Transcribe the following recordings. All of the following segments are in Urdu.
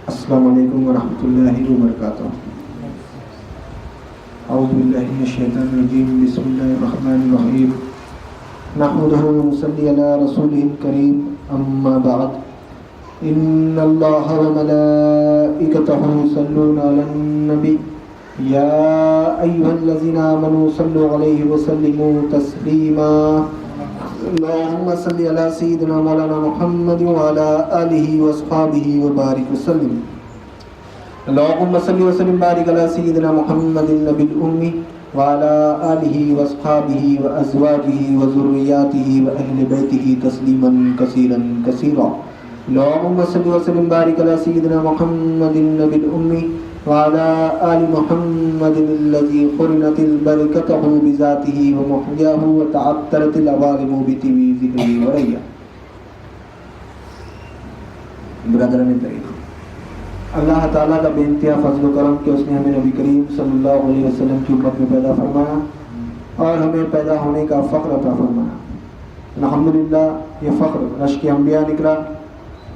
السلام علیکم ورحمۃ اللہ وبرکاتہ۔ اعوذ باللہ من الشیطان الرجیم، بسم اللہ الرحمن الرحیم، نحمدہ ونصلی علی رسولہ الکریم، اما بعد، ان اللہ وملائکتہ یصلون علی النبی یا ایھا الذین آمنوا صلوا علیہ وسلموا تسلیما۔ اللہم صلی علی سیدنا مولانا محمد وعلی آلہ واصحابہ وبارک وسلم۔ اللہم صلی وسلم بارک علی سیدنا محمد النبی الامی وعلی آلہ واصحابہ وازواجہ وذریاتہ واہل بیتہ تسلیما کثیرا کثیرا۔ اللہم صلی وسلم بارک علی سیدنا محمد النبی الامی وعلى آل محمد الذي قرنت البركة بذاته ومحياه وتعطرت العوالم بذكره وريه۔ برادران طریق، اللہ تعالیٰ کا بے انتہا فضل و کرم کہ اس نے ہمیں نبی کریم صلی اللہ علیہ وسلم کی امت میں پیدا فرمایا اور ہمیں پیدا ہونے کا فخر عطا فرمایا۔ الحمدللہ، یہ فخر رشک انبیاء نکلا۔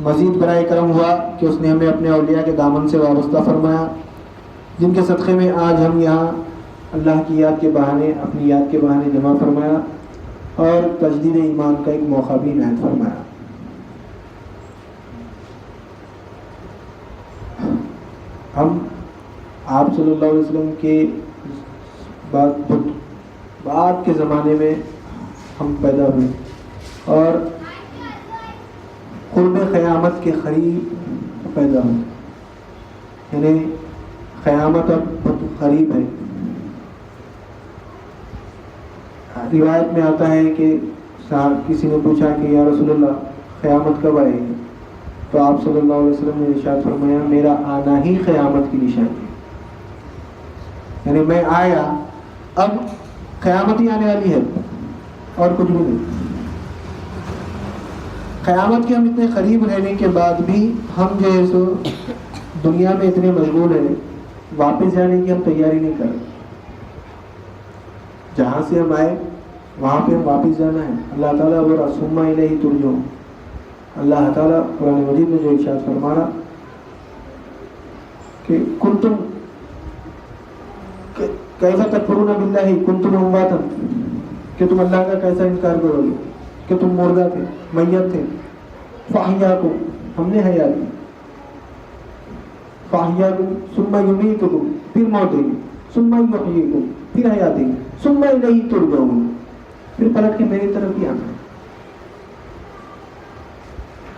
مزید برائے کرم ہوا کہ اس نے ہمیں اپنے اولیاء کے دامن سے وابستہ فرمایا، جن کے صدقے میں آج ہم یہاں اللہ کی یاد کے بہانے، اپنی یاد کے بہانے جمع فرمایا اور تجدید ایمان کا ایک موقع بھی عنایت فرمایا۔ ہم آپ صلی اللہ علیہ وسلم کے بعد کے زمانے میں ہم پیدا ہوئے اور قرب قیامت کے قریب پیدا ہوئے، یعنی قیامت اب بہت قریب ہے۔ روایت میں آتا ہے کہ کسی نے پوچھا کہ یا رسول اللہ قیامت کب آئے گی؟ تو آپ صلی اللہ علیہ وسلم نے ارشاد فرمایا میرا آنا ہی قیامت کی نشانی ہے، یعنی میں آیا اب قیامت ہی آنے والی ہے اور کچھ بھی نہیں۔ قیامت کے ہم اتنے قریب رہنے کے بعد بھی ہم جو ہے سو دنیا میں اتنے مشغول ہیں، واپس جانے کی ہم تیاری نہیں کر رہے۔ جہاں سے ہم آئے وہاں پہ ہم واپس جانا ہے۔ اللہ تعالیٰ بولا ثم الیہ ترجعون۔ اللہ تعالیٰ قرآن مجید میں جو ارشاد فرما رہا کہ کنتم کیسا تکفرون باللہ کنتم امواتا، کہ تم اللہ کا کیسا انکار کرو گے کہ تم مردہ تھے، میت تھے۔ فاحیاکم، ہم نے حیات دی۔ فاحیاکم ثم یمیتکم، پھر موت دے گی۔ ثم یحییکم، پھر حیات دے گی۔ ثم الیہ ترجعون، پھر پلٹ کے میری طرف ہی آنا ہے۔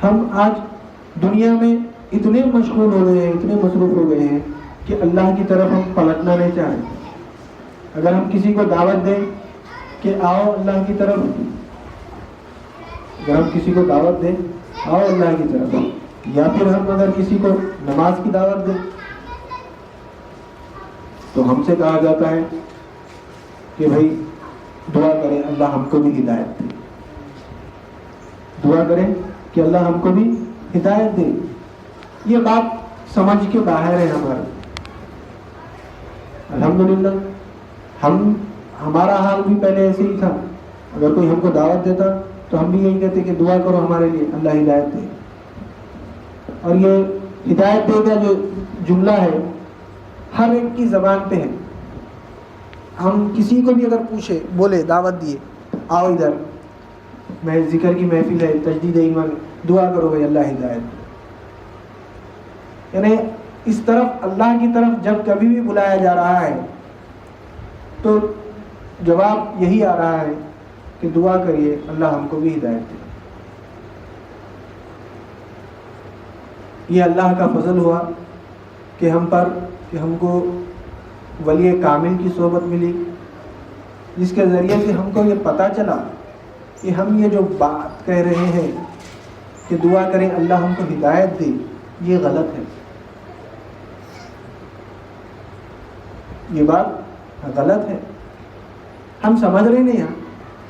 ہم آج دنیا میں اتنے مشغول ہو گئے ہیں، اتنے مصروف ہو گئے ہیں کہ اللہ کی طرف ہم پلٹنا نہیں چاہ رہے۔ اگر ہم کسی کو دعوت دیں کہ آؤ اللہ کی طرف، اگر ہم کسی کو دعوت دیں آؤ اللہ کی طرف، یا پھر ہم اگر کسی کو نماز کی دعوت دیں تو ہم سے کہا جاتا ہے کہ بھائی دعا کریں اللہ ہم کو بھی ہدایت دے، دعا کریں کہ اللہ ہم کو بھی ہدایت دے۔ یہ بات سمجھ کے باہر ہے ہمارا۔ الحمدللہ ہمارا حال بھی پہلے ایسے ہی تھا۔ اگر کوئی ہم کو دعوت دیتا تو ہم بھی یہی کہتے کہ دعا کرو ہمارے لیے اللہ ہدایت دے۔ اور یہ ہدایت دے کا جو جملہ ہے ہر ایک کی زبان پہ ہے۔ ہم کسی کو بھی اگر پوچھے، بولے دعوت دیے آؤ ادھر، میں ذکر کی محفل ہے، تجدید ایمان، دعا کرو بھائی اللہ ہدایت دے۔ یعنی اس طرف اللہ کی طرف جب کبھی بھی بلایا جا رہا ہے تو جواب یہی آ رہا ہے کہ دعا کریے اللہ ہم کو بھی ہدایت دے۔ یہ اللہ کا فضل ہوا کہ ہم پر، کہ ہم کو ولی کامل کی صحبت ملی، جس کے ذریعے سے ہم کو یہ پتہ چلا کہ ہم یہ جو بات کہہ رہے ہیں کہ دعا کریں اللہ ہم کو ہدایت دے، یہ غلط ہے، یہ بات غلط ہے۔ ہم سمجھ رہے نہیں ہیں،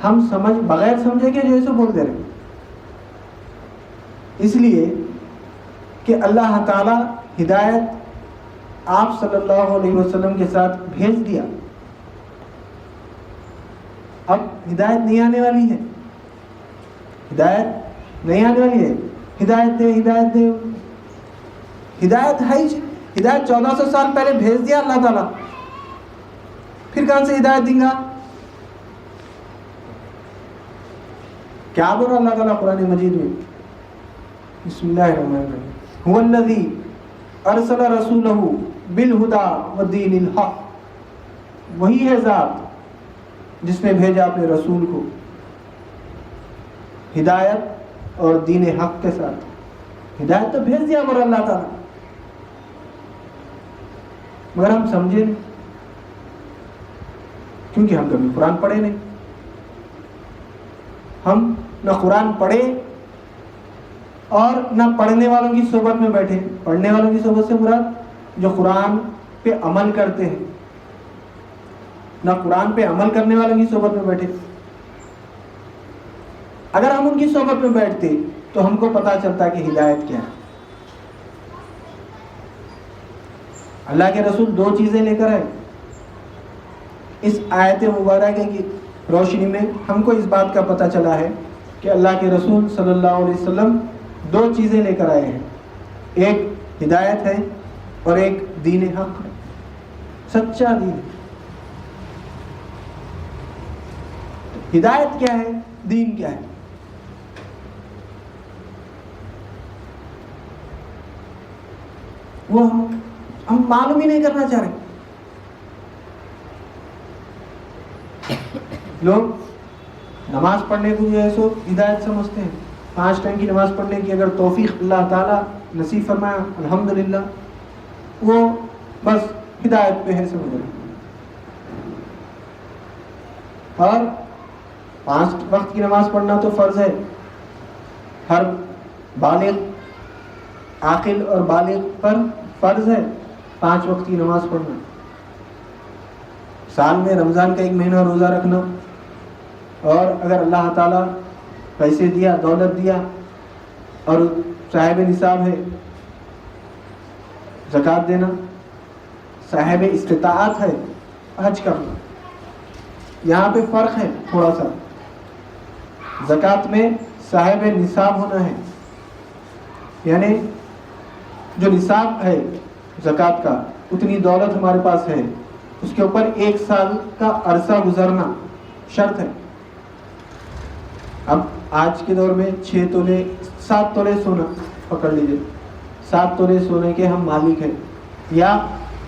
ہم سمجھ بغیر سمجھے کہ جو ایسے بول دے رہے ہیں، اس لیے کہ اللہ تعالیٰ ہدایت آپ صلی اللہ علیہ وسلم کے ساتھ بھیج دیا۔ اب ہدایت نہیں آنے والی ہے، ہدایت نہیں آنے والی ہے، ہدایت دے ہدایت دے، ہدایت ہے ہی، ہدایت 1400 سال پہلے بھیج دیا اللہ تعالیٰ، پھر کہاں سے ہدایت دیں گا؟ کیا بولا اللہ تعالیٰ قرآن مجید میں؟ بسم اللہ الرحمن الرحیم، هو الذی ارسل رسولہ بالہدی ودین الحق، وہی ہے ذات جس نے بھیجا اپنے رسول کو ہدایت اور دین حق کے ساتھ۔ ہدایت تو بھیج دیا مگر اللہ تعالیٰ، مگر ہم سمجھے نہیں، کیونکہ ہم کبھی قرآن پڑھے نہیں۔ ہم نہ قرآن پڑھے اور نہ پڑھنے والوں کی صحبت میں بیٹھے۔ پڑھنے والوں کی صحبت سے مراد جو قرآن پہ عمل کرتے ہیں، نہ قرآن پہ عمل کرنے والوں کی صحبت میں بیٹھے۔ اگر ہم ان کی صحبت میں بیٹھتے تو ہم کو پتہ چلتا کہ ہدایت کیا ہے۔ اللہ کے رسول دو چیزیں لے کر آئے۔ اس آیت مبارکہ کی روشنی میں ہم کو اس بات کا پتہ چلا ہے کہ اللہ کے رسول صلی اللہ علیہ وسلم دو چیزیں لے کر آئے ہیں، ایک ہدایت ہے اور ایک دین حق ہے، سچا دین۔ ہدایت کیا ہے؟ دین کیا ہے؟ وہ ہم معلوم ہی نہیں کرنا چاہ رہے۔ لوگ نماز پڑھنے کو جو ہے سو ہدایت سمجھتے ہیں، 5 ٹائم کی نماز پڑھنے کی اگر توفیق اللہ تعالیٰ نصیب فرمایا الحمدللہ، وہ بس ہدایت پہ ہے سمجھ رہے۔ اور 5 وقت کی نماز پڑھنا تو فرض ہے، ہر بالغ عاقل اور بالغ پر فرض ہے 5 وقت کی نماز پڑھنا۔ سال میں رمضان کا 1 مہینہ روزہ رکھنا، اور اگر اللہ تعالیٰ پیسے دیا، دولت دیا اور صاحب نصاب ہے زکوٰۃ دینا، صاحب استطاعت ہے حج کرنا۔ یہاں پہ فرق ہے تھوڑا سا، زکوٰۃ میں صاحب نصاب ہونا ہے، یعنی جو نصاب ہے زکوٰۃ کا اتنی دولت ہمارے پاس ہے، اس کے اوپر 1 سال کا عرصہ گزرنا شرط ہے۔ اب آج کے دور میں 6 تولے 7 تولے سونا پکڑ لیجئے، 7 تولے سونے کے ہم مالک ہیں، یا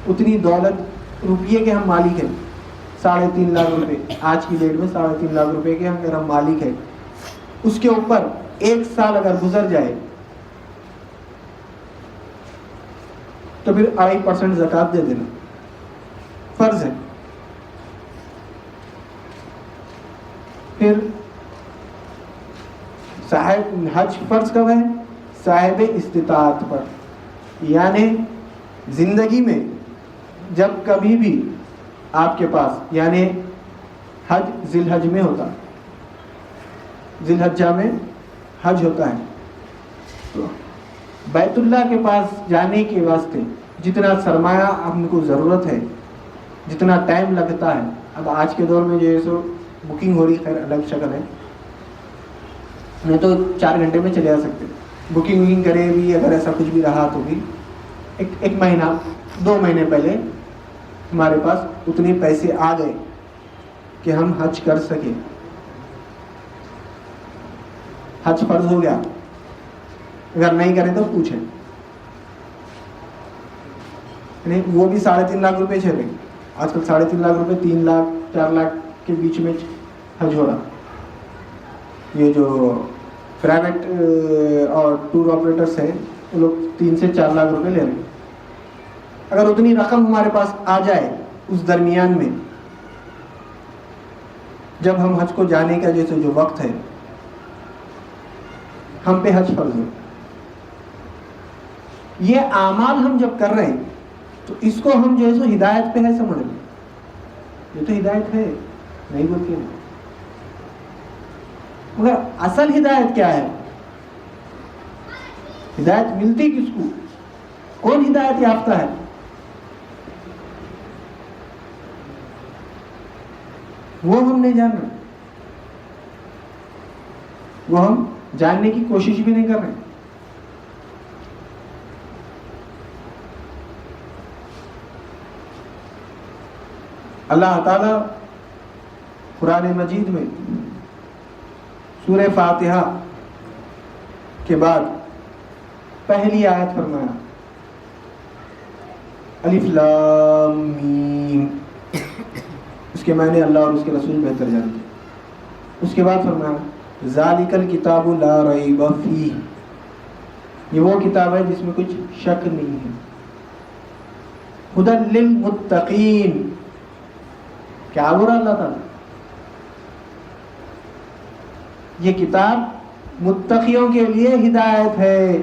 اتنی دولت روپیے کے ہم مالک ہیں، 3.5 لاکھ روپے، آج کی ڈیٹ میں 3.5 لاکھ روپے کے اگر ہم مالک ہیں، اس کے اوپر 1 سال اگر گزر جائے تو پھر 2.5% زکوٰۃ دے دینا فرض ہے۔ پھر صاحب حج فرض کب ہے؟ صاحب استطاعت پر، یعنی زندگی میں جب کبھی بھی آپ کے پاس، یعنی حج ذی الحج میں ہوتا، ذی الحجہ میں حج ہوتا ہے، تو بیت اللہ کے پاس جانے کے واسطے جتنا سرمایہ ہم کو ضرورت ہے، جتنا ٹائم لگتا ہے، اب آج کے دور میں جو ہے سو بکنگ ہو رہی، خیر الگ شکل ہے، نہیں تو 4 گھنٹے میں چلے آ سکتے، بکنگ کرے بھی اگر ایسا کچھ بھی رہا تو بھی ایک مہینہ 2 مہینے پہلے ہمارے پاس اتنے پیسے آ گئے کہ ہم حج کر سکیں، حج فرض ہو گیا۔ اگر نہیں کریں تو پوچھیں، یعنی وہ بھی 3.5 لاکھ روپے چلے، آج کل 3.5 لاکھ روپے 3 لاکھ 4 لاکھ کے بیچ میں حج ہو رہا۔ یہ جو پرائیویٹ اور ٹور آپریٹرس ہیں وہ لوگ 3 سے 4 لاکھ روپے لے رہے ہیں۔ اگر اتنی رقم ہمارے پاس آ جائے اس درمیان میں، جب ہم حج کو جانے کا جیسے جو وقت ہے، ہم پہ حج فرض ہو، یہ اعمال ہم جب کر رہے ہیں تو اس کو ہم جو ہے سو ہدایت پہ ہے سمجھ لیں، یہ تو ہدایت ہے، نہیں بولتے ہیں، مگر اصل ہدایت کیا ہے؟ ہدایت ملتی کس کو؟ کون ہدایت یافتہ ہے؟ وہ ہم نہیں جان رہے، وہ ہم جاننے کی کوشش بھی نہیں کر رہے۔ اللہ تعالیٰ قرآن مجید میں سورہ فاتحہ کے بعد پہلی آیت فرمایا الف لام میم، اس کے معنی اللہ اور اس کے رسول بہتر جانتے ہیں۔ اس کے بعد فرمایا ذالک الکتاب لا ریب فیہ، یہ وہ کتاب ہے جس میں کچھ شک نہیں ہے۔ ہدی للمتقین، کیا بول رہا اللہ تعالیٰ؟ یہ کتاب متقیوں کے لیے ہدایت ہے۔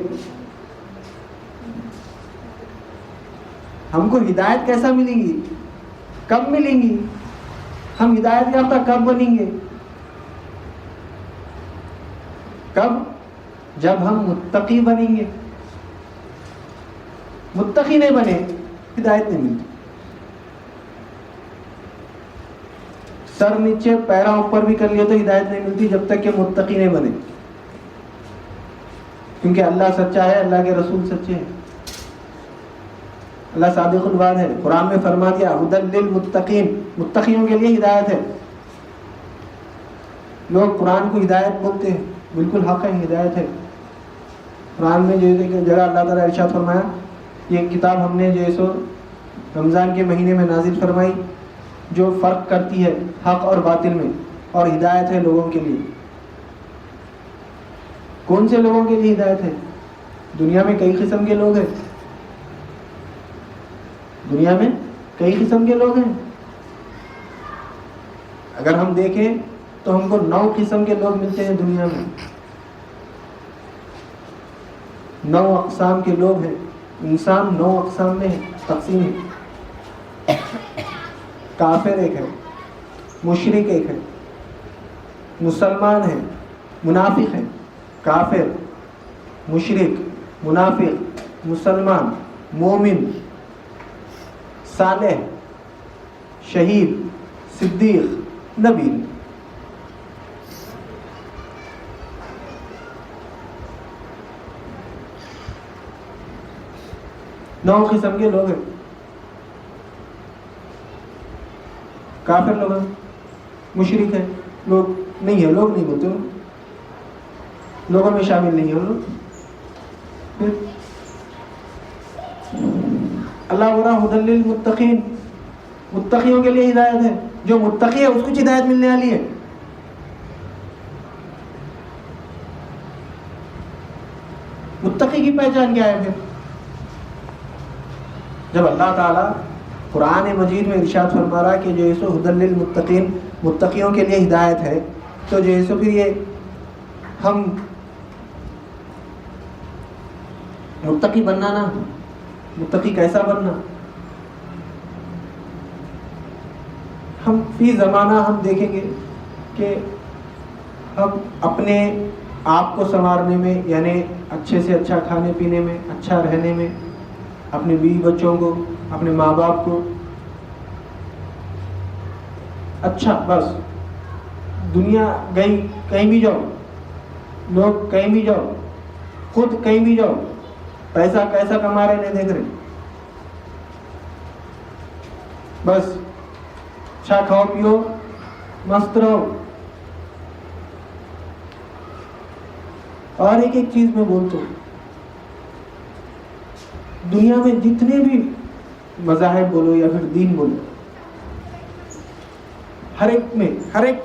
ہم کو ہدایت کیسا ملے گی؟ کب ملیں گی؟ ہم ہدایت یافتہ کب بنیں گے؟ کب؟ جب ہم متقی بنیں گے۔ متقی نہیں بنے ہدایت نہیں ملتی۔ سر نیچے پیرا اوپر بھی کر لیے تو ہدایت نہیں ملتی جب تک کہ متقی نہیں بنے، کیونکہ اللہ سچا ہے، اللہ کے رسول سچے ہیں، اللہ صادق الوعد ہے۔ قرآن میں فرما دیا ہدی للمتقین، متقیوں کے لیے ہدایت ہے۔ لوگ قرآن کو ہدایت بولتے ہیں، بالکل حق ہے، ہدایت ہے۔ قرآن میں جو جگہ اللہ تعالیٰ ارشاد فرمایا یہ کتاب ہم نے جو ہے سو رمضان کے مہینے میں نازل فرمائی، جو فرق کرتی ہے حق اور باطل میں، اور ہدایت ہے لوگوں کے لیے۔ کون سے لوگوں کے لیے ہدایت ہے؟ دنیا میں کئی قسم کے لوگ ہیں، دنیا میں کئی قسم کے لوگ ہیں۔ اگر ہم دیکھیں تو ہم کو 9 قسم کے لوگ ملتے ہیں دنیا میں، 9 اقسام کے لوگ ہیں۔ انسان 9 اقسام میں تقسیم ہے۔ کافر ایک ہے، مشرک ایک ہے، مسلمان ہے، منافق ہے۔ کافر، مشرک، منافق، مسلمان، مومن، صالح، شہید، صدیق، نبی۔ نو قسم کے لوگ ہیں۔ کافر لوگ ہیں، مشرک ہیں، لوگ نہیں ہے، لوگ نہیں بولتے، لوگوں میں شامل نہیں ہیں لوگ۔ پھر اللہ برا ہدی للمتقین، متقیوں کے لیے ہدایت ہے۔ جو متقی ہے اس کو ہدایت ملنے والی ہے۔ متقی کی پہچان کیا ہے؟ پھر جب اللہ تعالیٰ قرآن مجید میں ارشاد فرما رہا ہے کہ جو ہے سو ہدی للمتقین، متقیوں کے لیے ہدایت ہے، تو جو ہے سو پھر یہ ہم متقی بننا نا، متقی کیسا بننا؟ ہم فی زمانہ ہم دیکھیں گے کہ ہم اپنے آپ کو سنوارنے میں، یعنی اچھے سے اچھا کھانے پینے میں، اچھا رہنے میں، اپنے بیوی بچوں کو، اپنے ماں باپ کو اچھا، بس دنیا گئی کہیں بھی جاؤ، لوگ کہیں بھی جاؤ، خود کہیں بھی جاؤ، پیسہ کیسا کما رہے نہیں دیکھ رہے، بس اچھا کھاؤ پیو، مست رہو۔ اور ایک چیز میں بولتا ہوں، دنیا میں جتنے بھی مذاہب بولو یا پھر دین بولو، ہر ایک میں، ہر ایک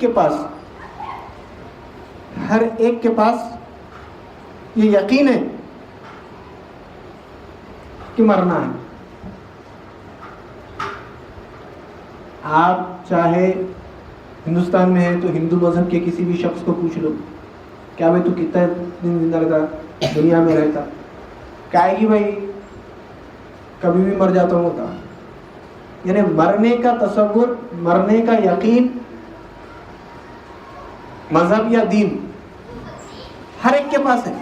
کے پاس یہ یقین ہے کہ مرنا ہے۔ آپ چاہے ہندوستان میں ہیں تو ہندو مذہب کے کسی بھی شخص کو پوچھ لو کیا بھائی تو کتنا دن زندہ رہتا، دنیا میں رہتا، کہے گی بھائی کبھی بھی مر جاتا ہوں ہوتا۔ یعنی مرنے کا تصور، مرنے کا یقین، مذہب یا دین ہر ایک کے پاس ہے۔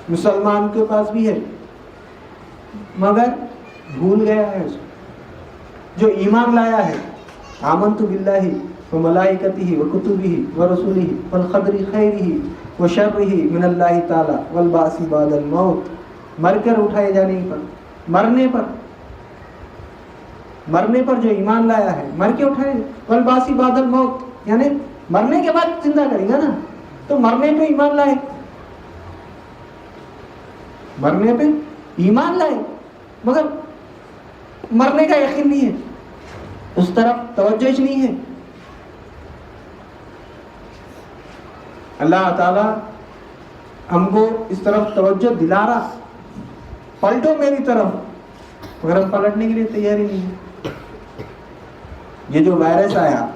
مسلمان کے پاس بھی ہے مگر بھول گیا ہے اس کو۔ جو ایمان لایا ہے، آمنت باللہ وملائکتہ وکتبہ ورسلہ والقدر خیرہ وشرہ من اللہ تعالی والبعث بعد الموت، مر کر اٹھائے جانے پر، مرنے پر مرنے پر جو ایمان لایا ہے مر کے اٹھائے. والباسی بعد الموت, یعنی مرنے کے بعد زندہ کرے گا نا. تو مرنے پہ ایمان لائے, مرنے پہ ایمان لائے, مگر مرنے کا یقین نہیں ہے, اس طرف توجہ نہیں ہے. اللہ تعالی ہم کو اس طرف توجہ دلا رہا, پلٹو میری طرف, مگر ہم پلٹنے کے لیے تیار ہی نہیں ہے. یہ جو وائرس آیا,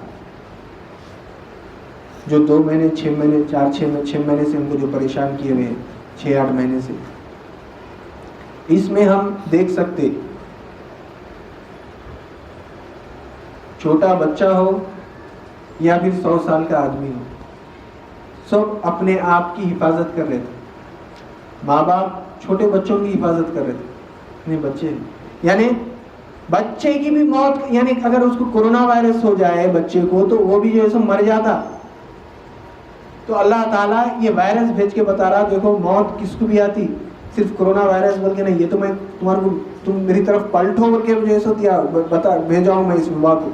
جو 2 مہینے 6 مہینے 6 مہینے سے ہم کو جو پریشان کیے ہوئے 6-8 مہینے سے, اس میں ہم دیکھ سکتے چھوٹا بچہ ہو یا پھر 100 سال کا آدمی ہو, سب اپنے آپ کی حفاظت کر رہے تھے. ماں باپ چھوٹے بچوں کی حفاظت کر رہے تھے, اپنے بچے, یعنی بچے کی بھی موت, یعنی اگر اس کو کورونا وائرس ہو جائے بچے کو تو وہ بھی جو ہے سو مر جاتا. تو اللہ تعالیٰ یہ وائرس بھیج کے بتا رہا, دیکھو موت کس کو بھی آتی, صرف کورونا وائرس بول کے نہیں, یہ تو میں تمہارے کو, تم میری طرف پلٹو بول کے جو ہے سو دیا بتا بھیجا ہوں میں اس وبا کو.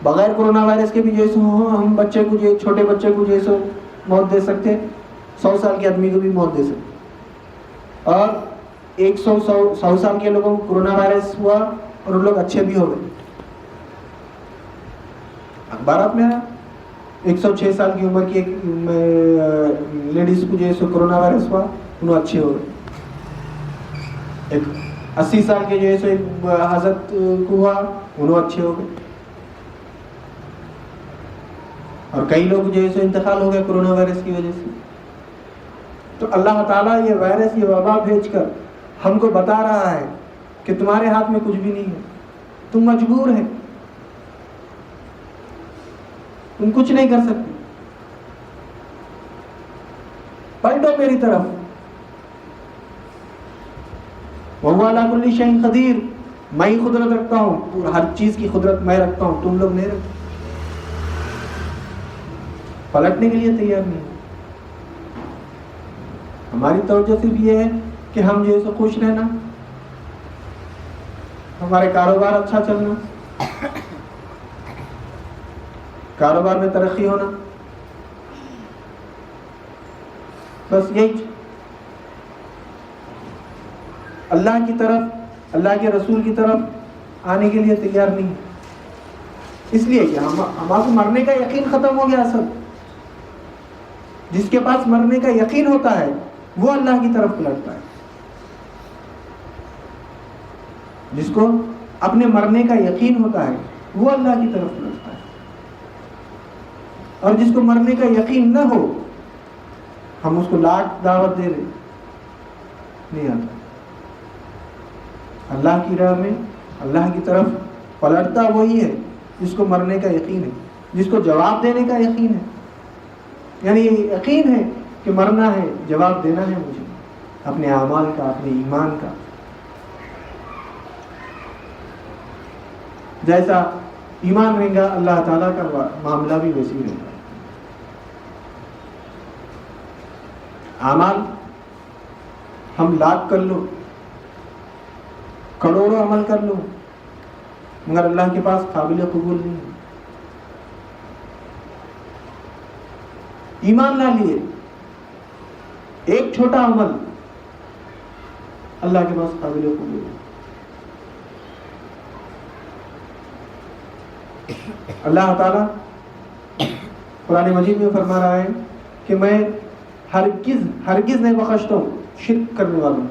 بغیر کورونا وائرس کے بھی جو ہے سو ہم بچے کو, جو چھوٹے بچے کو جو ہے سو موت دے سکتے, 100 سال کے آدمی کو بھی موت دے سکتے. اور 100 سال کے لوگوں کو کورونا وائرس ہوا اور ان لوگ اچھے بھی ہو گئے. اخبارات میں 106 سال کی عمر کی ایک لیڈیز کو جو ہے سو کورونا وائرس ہوا, انہوں اچھے ہو گئے. ایک 80 سال کے جو ہے سو ایک حضرت کو ہوا, انہوں اچھے ہو گئے. اور کئی لوگ جو ہے سو انتقال ہو گئے کورونا وائرس کی وجہ سے. تو اللہ تعالیٰ یہ وائرس, یہ وبا بھیج کر ہم کو بتا رہا ہے کہ تمہارے ہاتھ میں کچھ بھی نہیں ہے, تم مجبور ہے, تم کچھ نہیں کر سکتے. پلٹو میری طرف. وَهُوَ عَلَىٰ كُلِّ شَيْءٍ قَدِيرٌ, میں ہی قدرت رکھتا ہوں, ہر چیز کی قدرت میں رکھتا ہوں, تم لوگ نہیں رکھتے. پلٹنے کے لیے تیار نہیں. ہماری توجہ صرف یہ ہے کہ ہم جو ہے سو خوش رہنا, ہمارے کاروبار اچھا چلنا, کاروبار میں ترقی ہونا, بس یہی. اللہ کی طرف, اللہ کے رسول کی طرف آنے کے لیے تیار نہیں, اس لیے کہ ہمارا مرنے کا یقین ختم ہو گیا. سب جس کے پاس مرنے کا یقین ہوتا ہے وہ اللہ کی طرف پلٹتا ہے. جس کو اپنے مرنے کا یقین ہوتا ہے وہ اللہ کی طرف پلٹتا ہے. اور جس کو مرنے کا یقین نہ ہو, ہم اس کو لاکھ دعوت دے رہے, نہیں آتا. اللہ کی راہ میں اللہ کی طرف پلٹتا وہی ہے جس کو مرنے کا یقین ہے, جس کو جواب دینے کا یقین ہے. یعنی یہ یقین ہے کہ مرنا ہے, جواب دینا ہے مجھے اپنے اعمال کا, اپنے ایمان کا. جیسا ایمان رہے گا اللہ تعالیٰ کا معاملہ بھی ویسے ہی رہے گا. اعمال ہم لاکھ کر لو, کروڑوں عمل کر لو, مگر اللہ کے پاس قابل قبول نہیں ہے. ایمان نہ لیے ایک چھوٹا عمل اللہ کے پاس قابل قبول ہے. اللہ تعالیٰ قرآن مجید میں فرما رہا ہے کہ میں ہرگز نہیں بخشتا ہوں شرک کرنے والوں,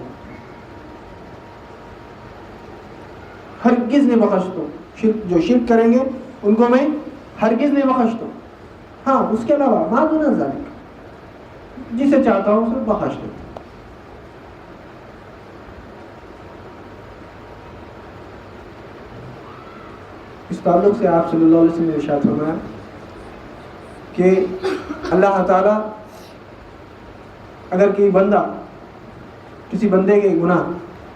ہرگز نہیں بخشتا ہوں. جو شرک کریں گے ان کو میں ہرگز نہیں بخشتا ہوں. ہاں اس کے علاوہ ما دون ذالک, جسے چاہتا ہوں اسے بخش دوں. اس تعلق سے آپ صلی اللہ علیہ وسلم نے ارشاد فرمایا کہ اللہ تعالیٰ اگر کوئی بندہ, کسی بندے کے گناہ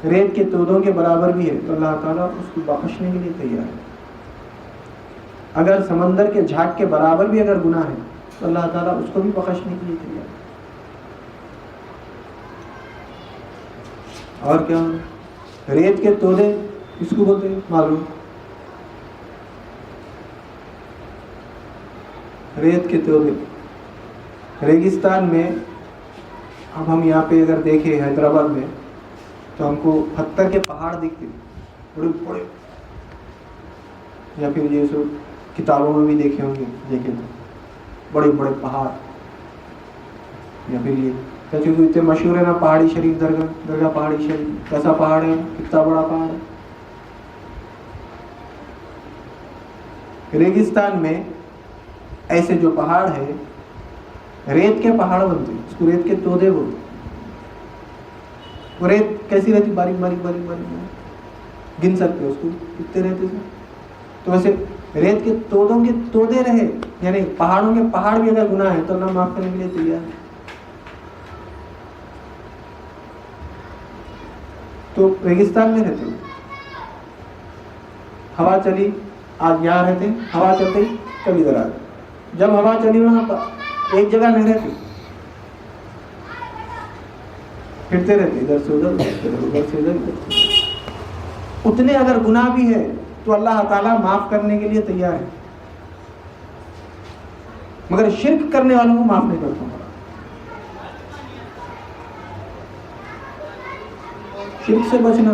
ریت کے تودوں کے برابر بھی ہے تو اللہ تعالیٰ اس کو بخشنے کے لیے تیار ہے. اگر سمندر کے جھاگ کے برابر بھی اگر گناہ ہے تو اللہ تعالیٰ اس کو بھی بخشنے کے لیے تیار ہے. اور کیا, ریت کے تودے کس کو بولتے ہیں معلوم؟ ریت کے تودے ریگستان میں. اب ہم یہاں پہ اگر دیکھیں حیدرآباد میں تو ہم کو پتھر کے پہاڑ دکھتے بڑے بڑے, یا پھر جیسے کتابوں میں بھی دیکھے ہوں گے, دیکھیں تو بڑے بڑے پہاڑ. یا پھر یہ کیونکہ اتنے مشہور ہے نا پہاڑی شریف, درگاہ پہاڑی شریف. کیسا پہاڑ ہے, کتنا بڑا پہاڑ ہے. ریگستان میں ایسے جو پہاڑ ہے ریت کے پہاڑ بنتے ہیں, اس کو ریت کے تودے بولتے ہیں. وہ ریت کیسی رہتی, باریک باریک باریک باریک, گن سکتے اس کو کتنے رہتے تھے. تو ویسے ریت کے تودوں کے تودے رہے, یعنی پہاڑوں کے پہاڑ بھی اگر گناہ ہے تو اللہ معاف کرنے کے لیے تیار ہے. تو ریگستان میں رہتے, ہوا چلی, آج یہاں رہتے, ہوا چلتے کبھی ادھر آ گئے. جب ہوا چلی وہاں پر ایک جگہ نہیں رہتی, پھرتے رہتے ادھر سے ادھر, ادھر سے ادھر. اتنے اگر گناہ بھی ہے تو اللہ تعالیٰ معاف کرنے کے لیے تیار ہے, مگر شرک کرنے والوں کو معاف نہیں کرتا. شرک سے بچنا.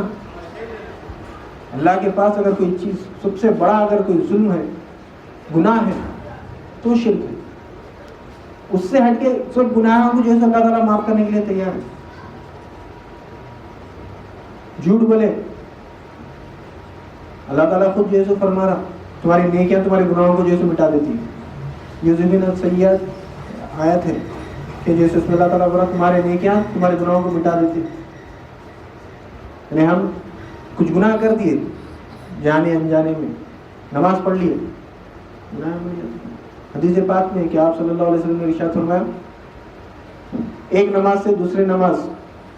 اللہ کے پاس اگر کوئی چیز سب سے بڑا اگر کوئی ظلم ہے, گناہ ہے, تو شرک ہے. اس سے ہٹ کے سب گناہوں کو جو ہے اللہ تعالیٰ معاف کرنے کے لیے تیار ہے. جھوٹ بولے, اللہ تعالیٰ خود جو ہے فرما رہا تمہاری نیکیاں تمہارے گناہوں کو جو ہے مٹا دیتی ہے. یوزبین السیئات آیت ہے کہ جیسے اس میں اللہ تعالیٰ بولا تمہارے نیکیاں تمہارے گناہوں کو مٹا دیتی. یعنی ہم کچھ گناہ کر دیے جانے انجانے میں, نماز پڑھ لیے, گناہ ہو جاتا. حدیث پاک میں کہ آپ صلی اللہ علیہ وسلم نے ارشاد فرمایا ایک نماز سے دوسرے نماز,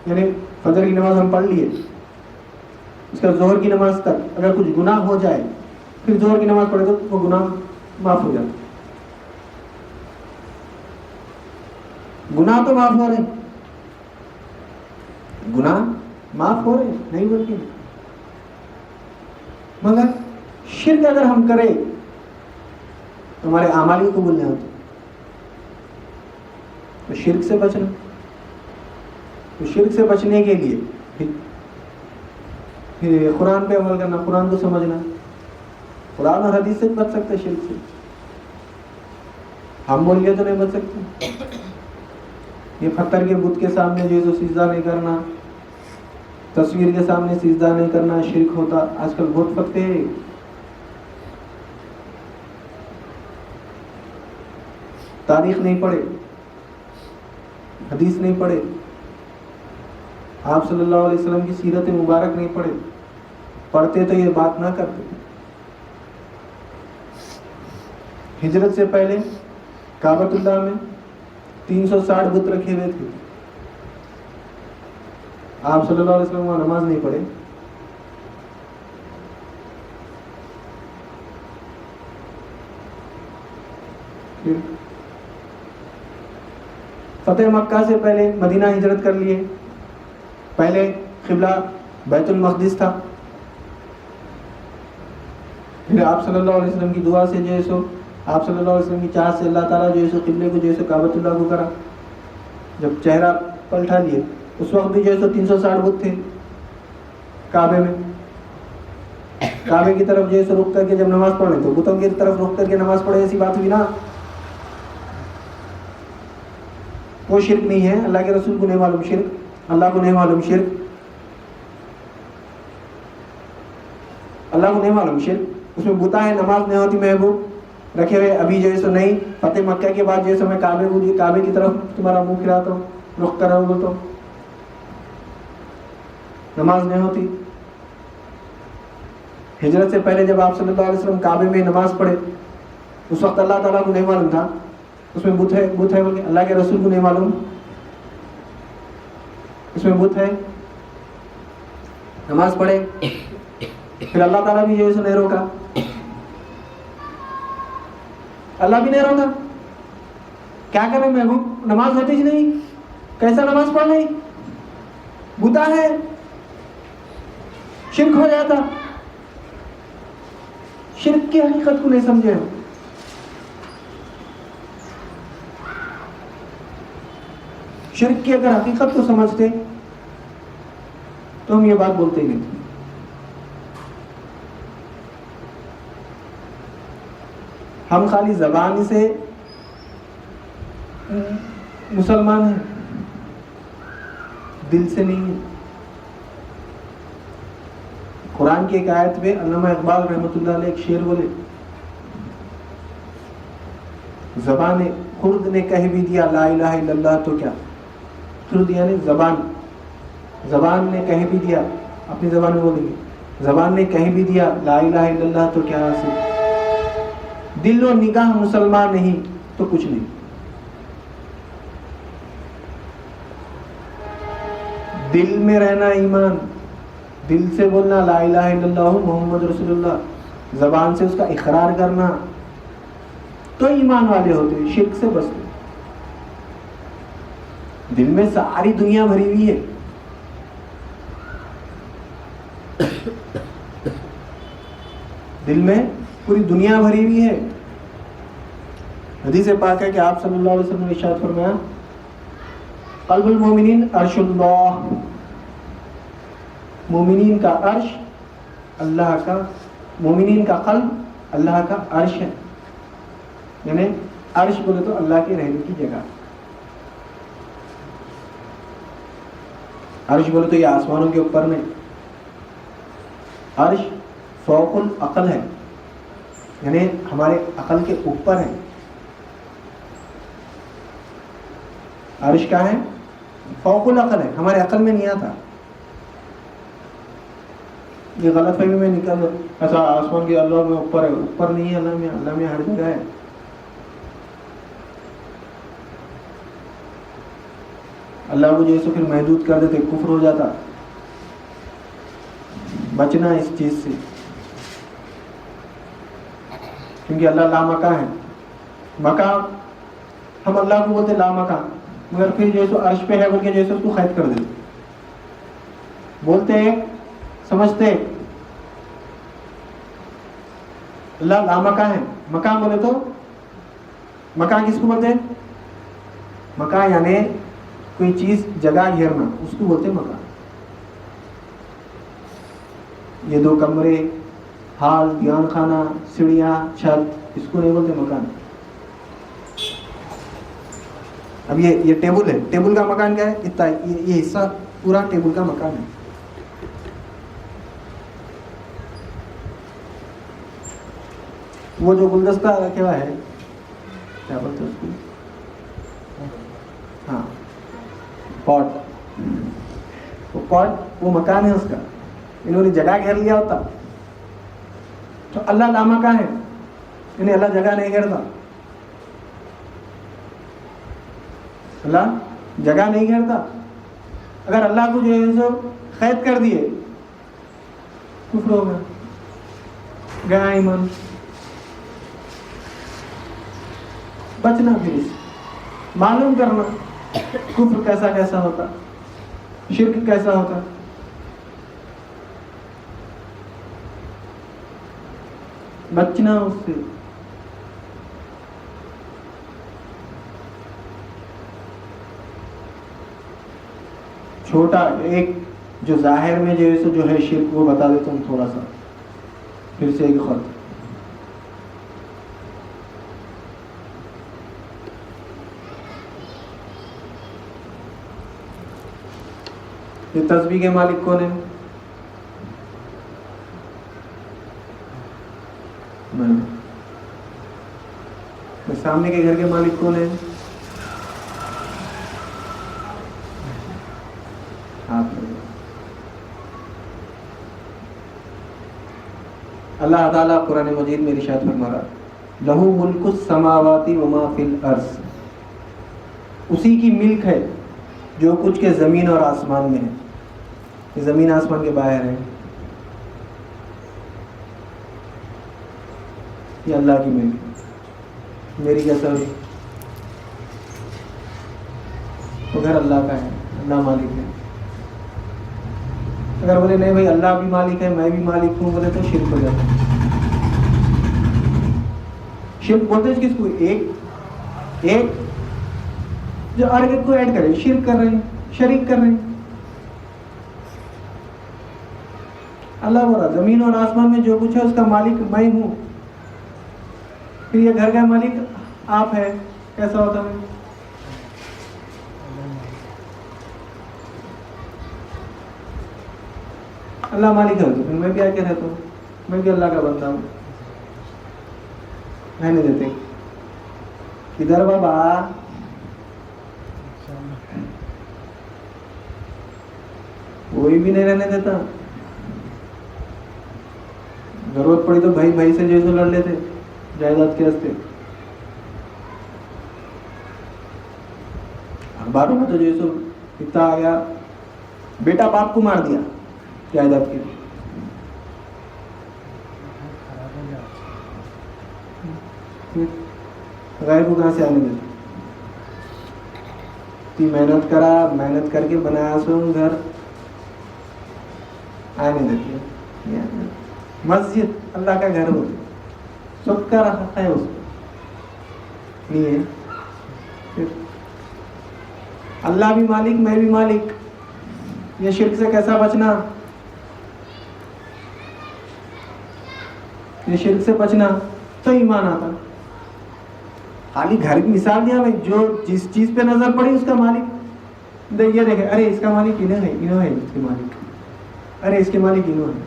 یعنی فجر کی نماز ہم پڑھ لیے, اس کا ظہر کی نماز تک اگر کچھ گناہ ہو جائے پھر ظہر کی نماز پڑھے تو وہ گناہ معاف ہو جاتا. گناہ تو معاف ہو رہے, گناہ معاف ہو رہے نہیں بلکہ, مگر شرک اگر ہم کریں تو ہمارے اعمال کو قبول نہیں ہوتے. تو شرک سے بچنا, تو شرک سے بچنے کے لیے پھر قرآن پہ عمل کرنا, قرآن کو سمجھنا. قرآن اور حدیث سے بچ سکتے شرک سے, ہم بول گئے تو نہیں بچ سکتے. یہ پتھر کے بت کے سامنے جو ہے سجدہ نہیں کرنا, تصویر کے سامنے سجدہ نہیں کرنا شرک ہوتا. آج کل بہت پکتے ہیں. تاریخ نہیں پڑھے, حدیث نہیں پڑھے, آپ صلی اللہ علیہ وسلم کی سیرت مبارک نہیں پڑھے. پڑھتے تو یہ بات نہ کرتے. ہجرت سے پہلے کعبۃ اللہ میں 360 بت رکھے ہوئے تھے. آپ صلی اللہ علیہ وسلم وہاں نماز نہیں پڑھے. فتح مکہ سے پہلے مدینہ ہجرت کر لیے. پہلے قبلہ بیت المقدس تھا, پھر آپ صلی اللہ علیہ وسلم کی دعا سے جو ہے سو, آپ صلی اللہ علیہ وسلم کی چاہت سے اللہ تعالیٰ جو ہے سو قبلے کو جو ہے سو کعبۃ اللہ کو کرا. جب چہرہ پلٹا لیے اس وقت بھی جو ہے سو 360 بت تھے کعبے میں. کعبے کی طرف جو ہے سو رخ کر کے جب نماز پڑھے تو بتوں کی طرف رخ کر کے نماز پڑھے, ایسی بات ہوئی نا. وہ شرک نہیں ہے, اللہ کے رسول کو نہیں معلوم شرک, اللہ کو نہیں معلوم شرک, اللہ کو نہیں معلوم شرک. اس میں بتا ہے, نماز نہیں ہوتی محبوب رکھے ہوئے. ابھی جو ہے سو نہیں, فتح مکہ کے بعد جو ہے سو میں کعبے کی طرف تمہارا منہ پھراتا ہوں, رخ کر رہا ہوں, بولتا ہوں نماز نہیں ہوتی. ہجرت سے پہلے جب آپ صلی اللہ علیہ وسلم کعبے میں نماز پڑھے اس وقت اللہ تعالیٰ کو نہیں معلوم تھا اس میں بت ہے بلکہ اللہ کے رسول کو نہیں معلوم اس میں بت ہے. نماز پڑھے, پھر اللہ تعالیٰ بھی جو ہے نہیں روکا, اللہ بھی نہیں روکا. کیا کریں محبوب, نماز ہوتی ہی نہیں, کیسا نماز پڑھ نہیں, بتا ہے. شرک ہو جاتا. شرک کی حقیقت کو نہیں سمجھے ہم. شرک کی اگر حقیقت کو سمجھتے تو ہم یہ بات بولتے ہی نہیں تھے. ہم خالی زبان سے مسلمان ہیں, دل سے نہیں ہیں. قرآن کی ایک آیت میں علامہ اقبال رحمۃ اللہ علیہ ایک شعر بولے, زبان خرد نے کہہ بھی دیا لا الہ الا اللہ تو کیا. خرد یعنی زبان نے کہہ بھی دیا, اپنی زبان میں بولیں گے, زبان نے کہہ بھی دیا لا الہ الا اللہ تو کیا حاصل. دل و نگاہ مسلمان نہیں تو کچھ نہیں. دل میں رہنا ایمان, دل سے بولنا لا الہ الا اللہ محمد رسول اللہ, زبان سے اس کا اقرار کرنا, تو ایمان والے ہوتے. شرک سے بچتے. دل میں ساری دنیا بھری ہوئی ہے. دل میں پوری دنیا بھری ہوئی ہے. حدیث پاک ہے کہ آپ صلی اللہ علیہ وسلم نے ارشاد فرمایا قلب المومنین عرش اللہ, مومنین کا عرش اللہ کا, مومنین کا قلب اللہ کا عرش ہے. یعنی عرش بولے تو اللہ کے رہنے کی جگہ. عرش بولے تو یہ آسمانوں کے اوپر نہیں, عرش فوق العقل ہے, یعنی ہمارے عقل کے اوپر ہے. عرش کیا ہے؟ فوق العقل ہے, ہمارے عقل میں نہیں آتا. یہ غلط فہمی میں نکل ایسا آسمان کے اللہ میں اوپر ہے, اوپر نہیں ہے اللہ میں ہر جگہ ہے. اللہ کو جیسے پھر محدود کر دیتے کفر ہو جاتا. بچنا اس چیز سے, کیونکہ اللہ لامکاں ہے. مکان ہم اللہ کو بولتے لامکاں, مگر پھر جیسے عرش پہ ہے بول کے جیسے اس کو قید کر دیتے. بولتے ہیں سمجھتے اللہ لامکاں ہے. مکان بولے تو مکان کس کو بولتے ہیں؟ مکان یعنی کوئی چیز جگہ گھیرنا, اس کو بولتے ہیں مکان. یہ دو کمرے, ہال, دیوان خانہ, سیڑھیاں, چھت, اس کو نہیں بولتے مکان. اب یہ ٹیبل ہے, ٹیبل کا مکان کیا ہے؟ اتنا, یہ حصہ پورا ٹیبل کا مکان ہے. وہ جو گلدستہ رکھا ہوا ہے کیا بولتے ہیں اس کو؟ ہاں پاٹ, وہ پاٹ وہ مکان ہے اس کا. انہوں نے جگہ گھیر لیا ہوتا تو اللہ لامکاں ہے, انہیں اللہ جگہ نہیں گھیرتا. اللہ جگہ نہیں گھیرتا. اگر اللہ کو جو ہے سو قید کر دیے کفر ہوگا, گیا ایمان. بچنا پھر اس معلوم کرنا کفر کیسا کیسا ہوتا, شرک کیسا ہوتا. بچنا اس سے. چھوٹا ایک جو ظاہر میں جو ہے شرک وہ بتا دیتا ہوں تھوڑا سا, پھر سے ایک خط. یہ تسبیح کے مالک کون ہے؟ سامنے کے گھر کے مالک کون ہے؟ اللہ تعالیٰ قرآن مجید میں ارشاد فرما رہا لہو ملک السماوات وما فی الارض, اسی کی ملک ہے جو کچھ کے زمین اور آسمان میں ہے. یہ زمین آسمان کے باہر ہے, یہ اللہ کی ملک ہے. میری کیسا ہوئی تو گھر اللہ کا ہے, اللہ مالک ہے. اگر بولے نہیں بھائی اللہ بھی مالک ہے میں بھی مالک ہوں بولے تو شرک ہو جاتا ہے. شرک بولتے ہیں کس کو؟ ایک جو اور ایک کو ایڈ کرے شرک کر رہے ہیں, شریک کر رہے ہیں. اللہ بولا زمین اور آسمان میں جو کچھ ہے اس کا مالک میں ہوں. پھر یہ گھر کا مالک آپ ہے, کیسا ہوتا ہے؟ اللہ مالک ہے تو پھر میں بھی آ کے رہتا ہوں, میں بھی اللہ کا بندہ ہوں. رہنے دیتے ادھر بابا, کوئی بھی نہیں رہنے دیتا. ضرورت پڑی تو بھائی بھائی سے جیسے لڑ لیتے جائیداد کے راستے. اخباروں میں تو جیسے اتنا آ گیا بیٹا باپ کو مار دیا جائیداد کے لیے. غیر کو کہاں سے آنے دیتے؟ محنت کرا, محنت کر کے بنایا سو گھر آنے دیتے. مسجد اللہ کا گھر ہوتا سب کا رکھا ہے اس کو نہیں ہے. پھر اللہ بھی مالک میں بھی مالک, یہ شرک سے کیسا بچنا؟ یہ شرک سے بچنا تو ایمان آتا. خالی گھر کی مثال دیا بھائی, جو جس چیز پہ نظر پڑی اس کا مالک یہ دیکھے, ارے اس کا مالک انہوں ہے اس کے مالک, ارے اس کے مالک انہوں ہے,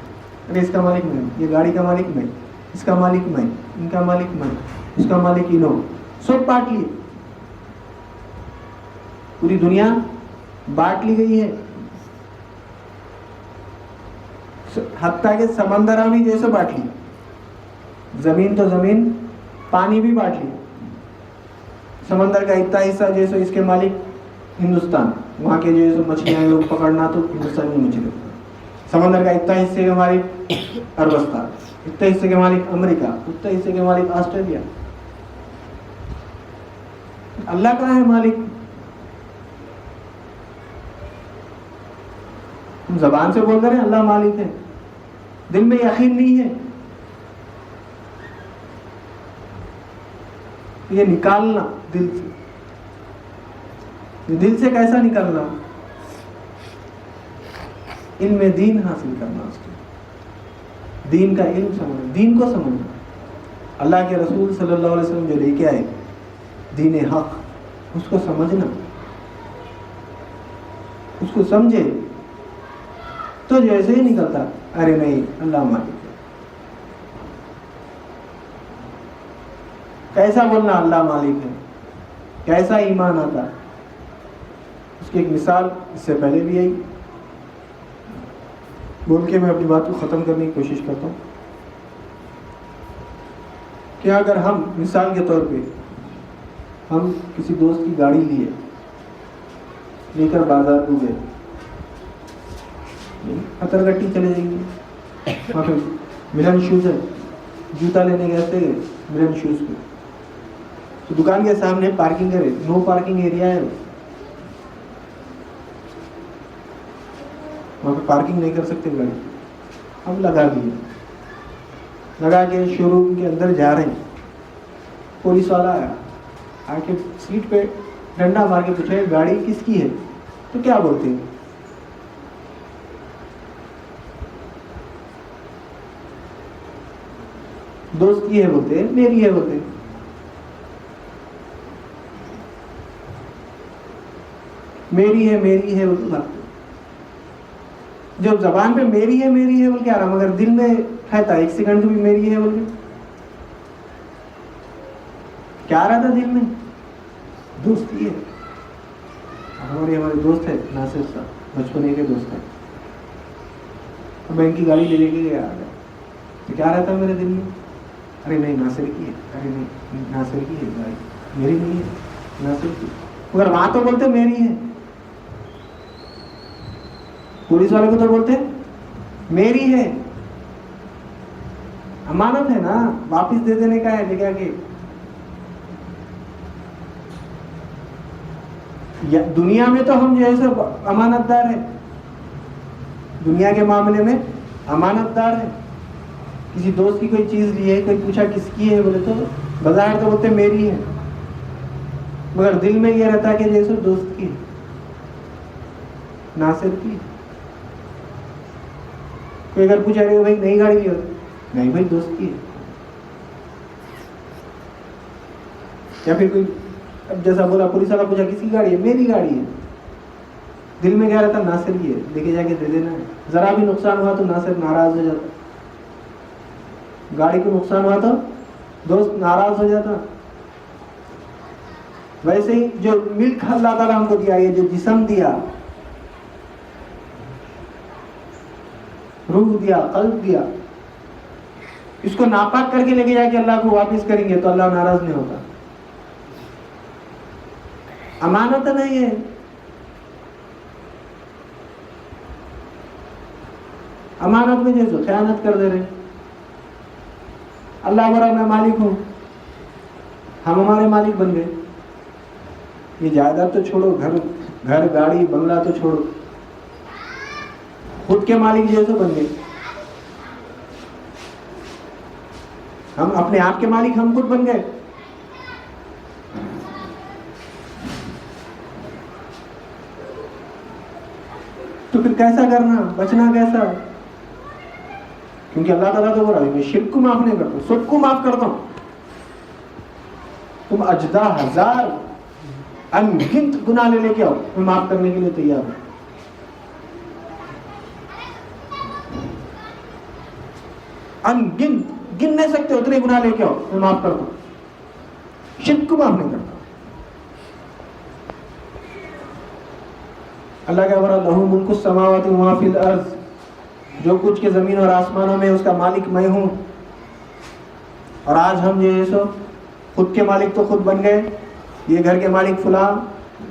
ارے اس کا مالک میں, یہ گاڑی کا مالک میں, اس کا مالک میں, ان کا مالک میں, اس کا مالک انہوں, سب بانٹ لیے. پوری دنیا بانٹ لی گئی ہے. حتیٰ کہ سمندر بھی جیسے بانٹ لی, زمین تو زمین, پانی بھی بانٹ لی. سمندر کا اتنا حصہ جیسے اس کے مالک ہندوستان, وہاں کے جو مچھلیاں ہیں وہ پکڑنا تو ہندوستان کی مچھلی. سمندر کا اتنا حصے کے مالک عربستان, اتنے حصے کے مالک امریکہ, اتنے حصے کے مالک آسٹریلیا. اللہ کہاں ہے مالک؟ ہم زبان سے بول رہے ہیں اللہ مالک ہے, دل میں یقین نہیں ہے. یہ نکالنا دل سے, یہ دل سے کیسا نکالنا؟ علم دین حاصل کرنا, اس کو دین کا علم سمجھنا, دین کو سمجھنا. اللہ کے رسول صلی اللہ علیہ وسلم جو لے کے آئے دین حق, اس کو سمجھنا, اس کو سمجھے تو جیسے ہی نکلتا ارے نہیں اللہ مالک ہے. کیسا بولنا اللہ مالک ہے, کیسا ایمان آتا؟ اس کی ایک مثال اس سے پہلے بھی آئی, بول کے میں اپنی بات کو ختم کرنے کی کوشش کرتا ہوں کہ اگر ہم مثال کے طور پہ ہم کسی دوست کی گاڑی لیے, لے کر بازار کو گئے, اتر گٹی چلے جائیں گے, وہاں پہ ملن شوز ہے, جوتا لینے گئے ملن شوز کو, تو دکان کے سامنے پارکنگ ہے, نو پارکنگ ایریا ہے, وہاں پہ پارکنگ نہیں کر سکتے گاڑی. اب لگا دیے, لگا کے شو روم کے اندر جا رہے ہیں, پولیس والا آیا, آ کے سیٹ پہ ڈنڈا مار کے پوچھا گاڑی کس کی ہے؟ تو کیا بولتے ہیں؟ دوست کی ہے بولتے ہیں, میری ہے بولتے ہیں. میری ہے بولتے ہیں. جب زبان پہ میری ہے بول کے آ رہا, مگر دل میں رہتا ایک سیکنڈ بھی میری ہے بول کے کیا آ رہا تھا دل میں؟ دوستی ہے. ہمارے دوست ہے ناصر صاحب, بچپنے کے دوست ہیں, میں ان کی گاڑی لے کے گیا, تو کیا رہتا میرے دل میں؟ ارے نہیں ناصر کی ہے, ارے نہیں ناصر کی ہے گاڑی, میری نہیں ہے ناصر کی. مگر وہاں تو بولتے میری ہے, پولیس والے کو تو بولتے میری ہے. امانت ہے نا, واپس دے دینے کا ہے لے کے. دنیا میں تو ہم جو ہے سب امانت دار ہیں, دنیا کے معاملے میں امانت دار ہے. کسی دوست کی کوئی چیز لی ہے, کوئی پوچھا کس کی ہے, بولے تو بظاہر تو بولتے میری ہے, مگر دل میں یہ رہتا ہے کہ جیسے دوست کی ہے, ناصر کی. کوئی اگر پوچھا رہے بھائی نئی گاڑی لی ہو, نہیں بھائی دوست کی ہے. یا پھر کوئی اب جیسا بولا پولیس والا پوچھا کس کی گاڑی ہے, میری گاڑی ہے. دل میں کیا رہتا, ناصر کی ہے, لے کے جا کے دے دینا ہے. ذرا بھی نقصان ہوا تو ناصر ناراض ہو جاتا, گاڑی کو نقصان ہوا تو دوست ناراض ہو جاتا. ویسے ہی جو ملک اللہ تعالیٰ ہم کو دیا, یہ جو جسم دیا, روح دیا, قلب دیا, اس کو ناپاک کر کے لے کے جا کے اللہ کو واپس کریں گے تو اللہ ناراض نہیں ہوتا. امانت نہیں ہے. امانت میں جو خیانت کر دے رہے, اللہ برا میں مالک ہوں, ہم ہمارے مالک بن گئے. یہ جائیداد تو چھوڑو, گھر گاڑی بنگلہ تو چھوڑو, خود کے مالک جیسے بن گئے. ہم اپنے آپ کے مالک ہم خود بن گئے. تو پھر کیسا کرنا, بچنا کیسا؟ کیونکہ اللہ تعالیٰ تو بول رہا ہے میں شرک کو معاف نہیں کرتا, سب کو معاف کرتا ہوں. تم اجدا ہزار انگنت گناہ لے کے آؤ, میں معاف کرنے کے لیے تیار ہوں. انگنت, گن نہیں سکتے اتنے گناہ لے کے آؤ, میں معاف کرتا ہوں. شرک کو معاف نہیں کرتا. اللہ کا بڑا لہو ملک السماوات و ما فی الارض, جو کچھ کے زمین اور آسمانوں میں اس کا مالک میں ہوں. اور آج ہم یہ سو خود کے مالک تو خود بن گئے. یہ گھر کے مالک فلاں,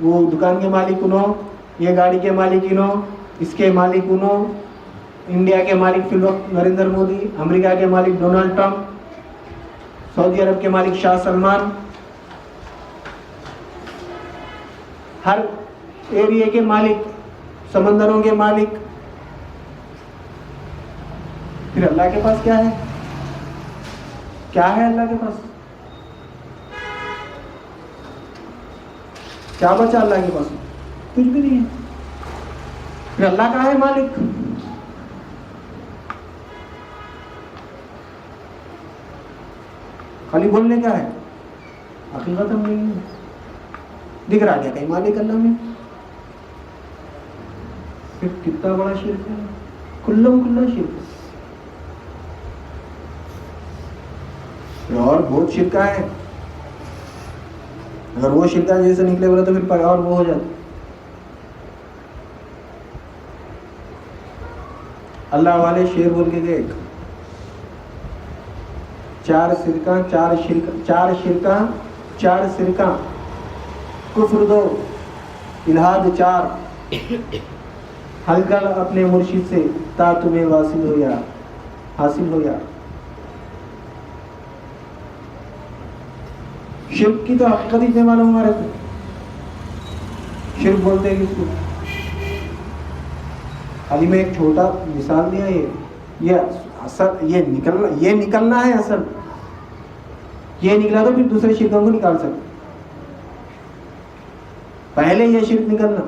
وہ دکان کے مالک انہوں, یہ گاڑی کے مالک انہوں, اس کے مالک انہوں. انڈیا کے مالک فی الوقت نریندر مودی, امریکہ کے مالک ڈونلڈ ٹرمپ, سعودی عرب کے مالک شاہ سلمان, ہر ایریے کے مالک, سمندروں کے مالک. پھر اللہ کے پاس کیا ہے؟ کیا ہے اللہ کے پاس؟ کیا بچا اللہ کے پاس؟ کچھ بھی نہیں ہے. پھر اللہ کا ہے مالک. خالی بولنے کا ہے, حقیقت ہم نہیں ہے. دکھ رہا کیا کہیں مالک اللہ میں؟ پھر کتنا بڑا شرک ہے, کھلا شرک. اور بہت شرکا ہے. اگر وہ شرکا جیسے نکلے بولے تو پھر اور وہ ہو جاتا. اللہ والے شیر بول کے گئے, چار شرکاں, کفر دو, الہاد چار, ہلکا اپنے مرشد سے تا تمہیں حاصل ہو یا. شرک کی تو حقیقت ہی نہیں معلوم ہمارے کو. شرک بولتے ہیں کس کو؟ ابھی میں ایک چھوٹا مثال دیا, یہ اصل یہ نکلنا ہے. اصل یہ نکلا تو پھر دوسرے شرکوں کو نکال سکتے. پہلے یہ شرک نکلنا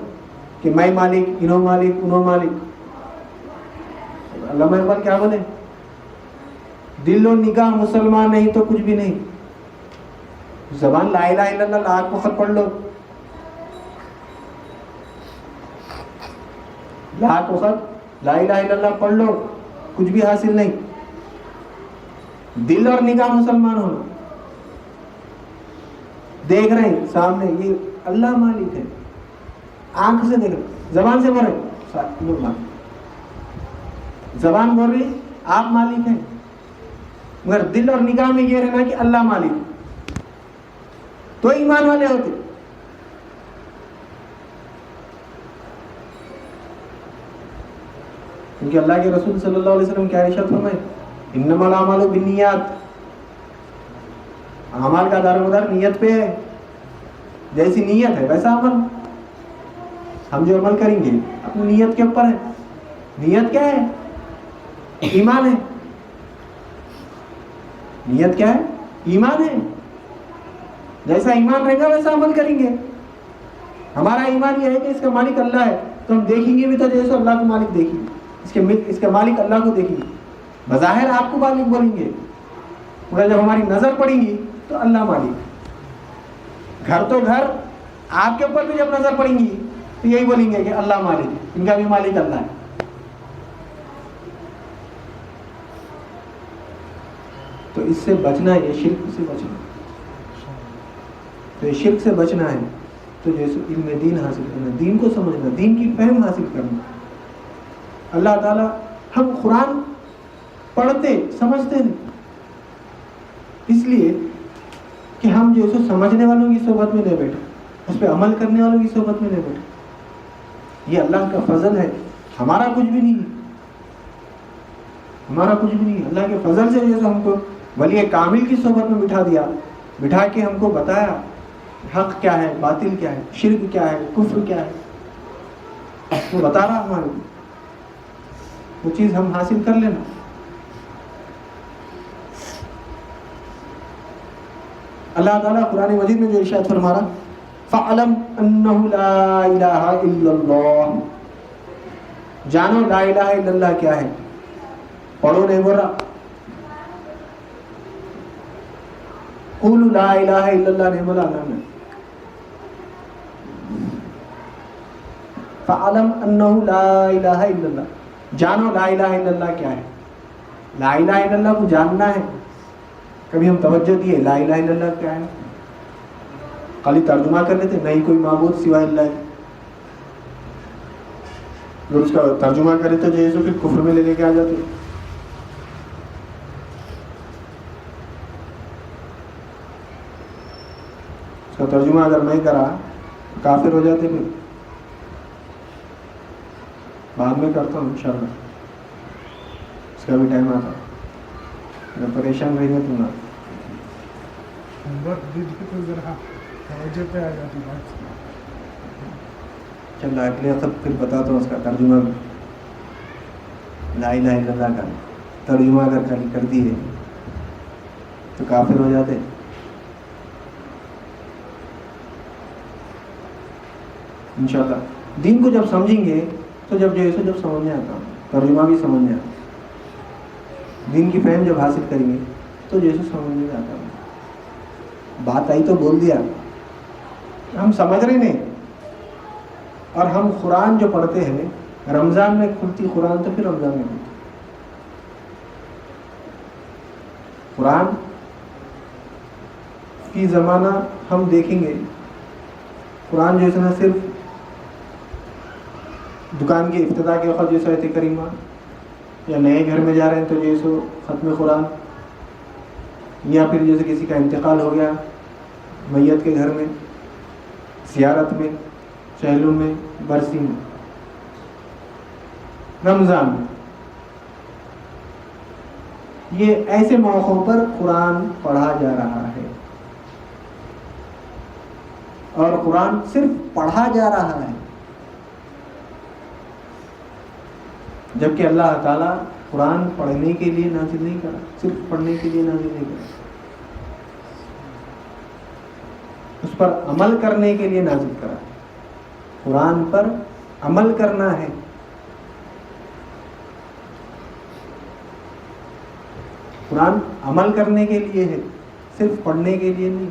کہ میں مالک, انہوں مالک, انہوں مالک. علامہ اقبال کیا بولے, دل و نگاہ مسلمان نہیں تو کچھ بھی نہیں. زبان لا الہ الا اللہ لاکھ وقت پڑھ لو, لاکھ وقت لا الہ الا اللہ پڑھ لو, کچھ بھی حاصل نہیں. دل اور نگاہ مسلمان ہونا. دیکھ رہے ہیں سامنے یہ اللہ مالک ہے, آنکھ سے دیکھ رہے, زبان سے بول رہے, زبان بول رہی آپ مالک ہیں, مگر دل اور نگاہ میں یہ رہنا کہ اللہ مالک ہے, تو ایمان والے ہوتے. کیونکہ اللہ کے رسول صلی اللہ علیہ وسلم کیا ارشاد فرمائے, انما الاعمال بالنیات, اعمال کا دار و مدار نیت پہ ہے. جیسی نیت ہے ویسا عمل. ہم جو عمل کریں گے اپنی نیت کے اوپر ہے. نیت کیا ہے؟ ایمان ہے. نیت کیا ہے؟ ایمان ہے. جیسا ایمان رہے گا ویسا عمل کریں گے. ہمارا ایمان یہ ہے کہ اس کا مالک اللہ ہے، تو ہم دیکھیں گے بھی تو جیسے اللہ کو مالک دیکھیں گے، اس کے مالک اللہ کو دیکھیں گے. بظاہر آپ کو مالک بولیں گے، مگر جب ہماری نظر پڑیں گی تو اللہ مالک. گھر تو گھر، آپ کے اوپر بھی جب نظر پڑیں گی تو یہی بولیں گے کہ اللہ مالک، ان کا بھی مالک اللہ ہے. تو اس سے بچنا ہے، یہ شرک سے بچنا ہے. تو یہ شرک سے بچنا ہے تو جیسے علم دین حاصل کرنا، دین کو سمجھنا، دین کی فہم حاصل کرنا. اللہ تعالیٰ، ہم قرآن پڑھتے سمجھتے نہیں، اس لیے کہ ہم جو ہے سمجھنے والوں کی صحبت میں نہیں بیٹھے، اس پہ عمل کرنے والوں کی صحبت میں نہیں بیٹھے. یہ اللہ کا فضل ہے، ہمارا کچھ بھی نہیں ہے. ہمارا کچھ بھی نہیں ہے، اللہ کے فضل سے جیسے ہم کو ولی کامل کی صحبت میں بٹھا دیا، بٹھا کے ہم کو بتایا حق کیا ہے، باطل کیا ہے، شرک کیا ہے، کفر کیا ہے، وہ بتا رہا ہمارے کو. وہ چیز ہم حاصل کر لینا. اللہ تعالیٰ قرآن مجید میں جو ارشاد فرما رہا، فَعْلَمْ أَنَّهُ لَا إِلَهَ إِلَّا اللَّهُ، جانو لا الہ الا اللہ کیا ہے. پڑھو نہیں بول رہا، قولوا لا الہ الا اللہ نہیں بولا اللہ نے. فَعْلَمْ أَنَّهُ لَا إِلَهَ إِلَّا اللَّهُ، جانو لا الہ الا اللہ کیا ہے. لا الہ الا اللہ کو جاننا ہے. کبھی ہم توجہ دیے لا الہ الا اللہ کیا ہے؟ خالی ترجمہ کر لیتے نہیں کوئی معبود سوائے اللہ ہے. جو اس کا ترجمہ کرے تو جیسے پھر کفر میں لے کے آ جاتے. اس کا ترجمہ اگر نہیں کرا کافر ہو جاتے. پھر بعد میں کرتا ہوں انشاءاللہ، اس کا بھی ٹائم آتا. اگر پریشان رہیں گے تو نہ چل اگلے وقت پھر بتاتا ہوں اس کا ترجمہ بھی. لا الہ الا اللہ کا ترجمہ اگر خالی کر دیے تو کافر ہو جاتے. انشاءاللہ دین کو جب سمجھیں گے تو جب سمجھ میں آتا، ترجمہ بھی سمجھ میں آتا، دین کی فہم جب حاصل کریں گے تو جیسے سمجھ میں آتا. بات آئی تو بول دیا، ہم سمجھ رہے نہیں. اور ہم قرآن جو پڑھتے ہیں، رمضان میں کھلتی قرآن تو پھر رمضان میں کھلتی قرآن کی زمانہ ہم دیکھیں گے. قرآن جو ہے نا صرف دکان کے افتتاح کے وقت جیسے آیت کریمہ، یا نئے گھر میں جا رہے ہیں تو جیسے ختم قرآن، یا پھر جیسے کسی کا انتقال ہو گیا میت کے گھر میں، زیارت میں، چہلوں میں، برسی میں، رمضان میں، یہ ایسے موقعوں پر قرآن پڑھا جا رہا ہے. اور قرآن صرف پڑھا جا رہا ہے، جبکہ اللہ تعالیٰ قرآن پڑھنے کے لیے نازل نہیں کرا، صرف پڑھنے کے لیے نازل نہیں کرا، اس پر عمل کرنے کے لیے نازل کرا. قرآن پر عمل کرنا ہے. قرآن عمل کرنے کے لیے ہے، صرف پڑھنے کے لیے نہیں.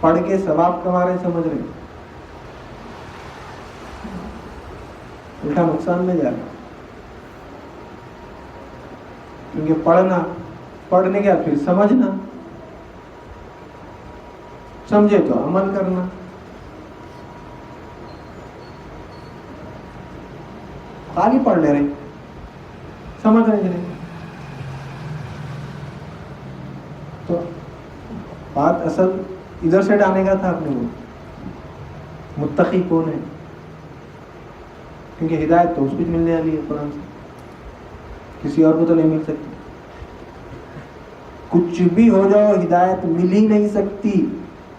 پڑھ کے ثواب کما رہے سمجھ رہے، الٹا نقصان میں جا رہا. کیونکہ پڑھنے کے بعد پھر سمجھنا، سمجھے تو عمل کرنا. خالی پڑھ لے رہے، سمجھ رہے نہیں. تو بات اصل ادھر سے ڈالنے کا تھا اپنے کو، متقی کون ہے؟ کیونکہ ہدایت تو اس کو ملنے والی ہے قرآن سے، کسی اور کو تو نہیں مل سکتی. کچھ بھی ہو جاؤ ہدایت مل ہی نہیں سکتی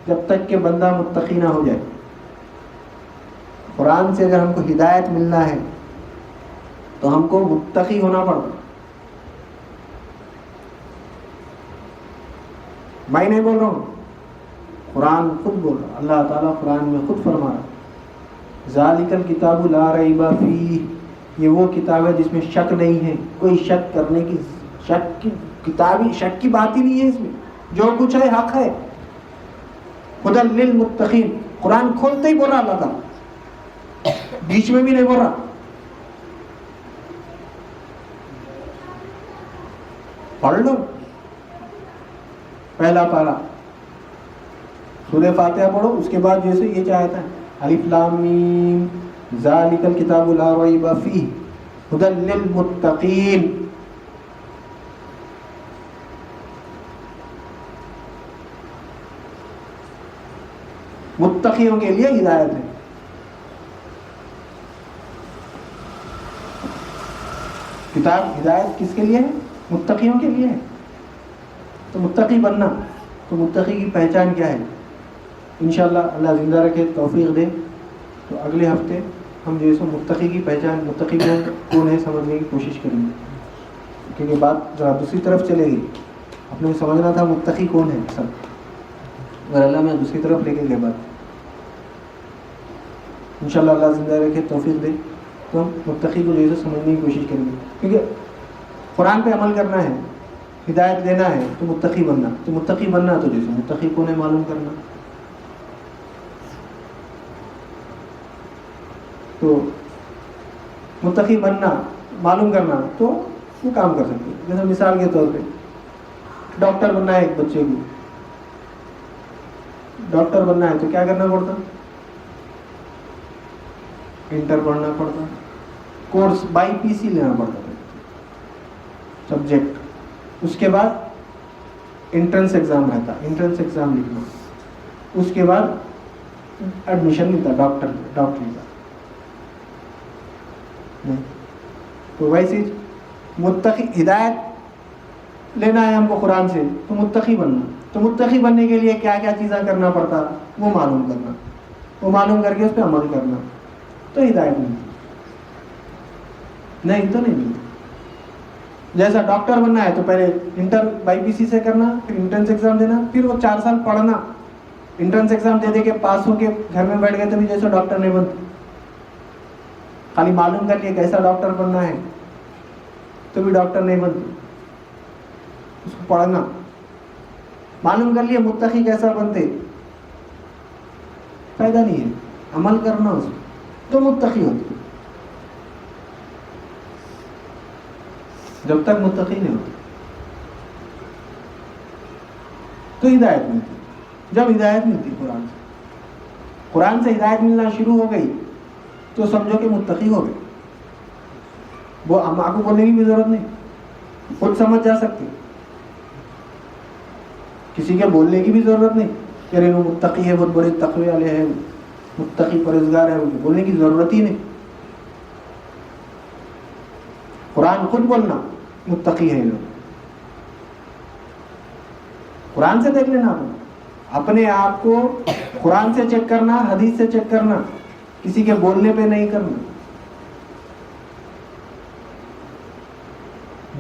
جب تک کہ بندہ متقی نہ ہو جائے. قرآن سے اگر ہم کو ہدایت ملنا ہے تو ہم کو متقی ہونا پڑتا. میں نہیں بول رہا ہوں، قرآن خود بول رہا. اللہ تعالیٰ قرآن میں خود فرما رہا ذالک الکتاب لا ریب فیہ، یہ وہ کتاب ہے جس میں شک نہیں ہے. کوئی شک کرنے کی شک کی کتابی شک کی بات ہی نہیں ہے. اس میں جو کچھ ہے حق ہے. ہدی للمتقین، قرآن کھولتے ہی بول رہا اللہ تعالیٰ، بیچ میں بھی نہیں بول رہا. پڑھ لو پہلا پارا سورہ فاتحہ پڑھو، اس کے بعد جیسے یہ چاہتا ہے الف لام میم ذالک الکتاب لا ریب فیہ ہدی للمتقین. متقیوں کے لیے ہدایت ہے. کتاب ہدایت کس کے لیے ہے؟ متقیوں کے لیے ہے. تو متقی بننا، تو متقی کی پہچان کیا ہے؟ انشاءاللہ اللہ زندہ رکھے توفیق دے تو اگلے ہفتے ہم جو ہے متقی کی پہچان، متقی کون ہے سمجھنے کی کوشش کریں گے. کیونکہ بات ذرا دوسری طرف چلے گی. اپنے کو سمجھنا تھا متقی کون ہے سب، اگر اللہ میں دوسری طرف لے کے گئے بات. انشاءاللہ اللہ زندہ رکھے توفیق دے تو ہم متقی کو جو ہے سمجھنے کی کوشش کریں گے. کیونکہ قرآن پہ عمل کرنا ہے، ہدایت دینا ہے تو متقی بننا. تو متقی بننا تو جیسے متقی کون ہے معلوم کرنا. تو متقی بننا معلوم کرنا تو وہ کام کر سکتے. جیسے مثال کے طور پہ ڈاکٹر بننا ہے ایک بچے کو، ڈاکٹر بننا ہے تو کیا کرنا پڑتا؟ انٹر پڑھنا پڑتا، کورس بائی پی سی لینا پڑتا سبجیکٹ. اس کے بعد انٹرنس ایگزام رہتا، انٹرنس ایگزام لکھنا. اس کے بعد ایڈمیشن ملتا ڈاکٹری کا. تو ویسے متقی ہدایت لینا ہے ہم کو قرآن سے تو متقی بننا. تو متقی بننے کے لیے کیا کیا چیزیں کرنا پڑتا وہ معلوم کرنا، وہ معلوم کر کے اس پہ عمل کرنا تو ہدایت ملتی. نہیں تو نہیں ملتی. جیسا ڈاکٹر بننا ہے تو پہلے انٹر بائی پی سی سے کرنا، پھر انٹرنس ایگزام دینا، پھر وہ 4 سال پڑھنا. انٹرنس ایگزام دے دے کے پاس ہو کے گھر میں بیٹھ گئے تو بھی جیسا ڈاکٹر نہیں بنتے. خالی معلوم کر لیا کیسا ڈاکٹر بننا ہے تو بھی ڈاکٹر نہیں بنتے. اس کو پڑھنا معلوم کر لیا متقی کیسا بنتے، فائدہ نہیں ہے. عمل کرنا اس تو متقی ہوتے. جب تک متقی نہیں ہوتے تو ہدایت ملتی. جب ہدایت ملتی قرآن سے ہدایت ملنا شروع ہو گئی تو سمجھو کہ متقی ہو گئے. وہ آپ کو بولنے کی بھی ضرورت نہیں، خود سمجھ جا سکتے. کسی کے بولنے کی بھی ضرورت نہیں کہ ارے وہ متقی ہے، بہت بڑے تقوی والے ہیں، متقی پرہیزگار ہے، بولنے کی ضرورت ہی نہیں. قرآن خود بولنا متقی ہے. لوگ قرآن سے دیکھ لینا، اپنے آپ کو قرآن سے چیک کرنا، حدیث سے چیک کرنا، کسی کے بولنے پہ نہیں کرنا.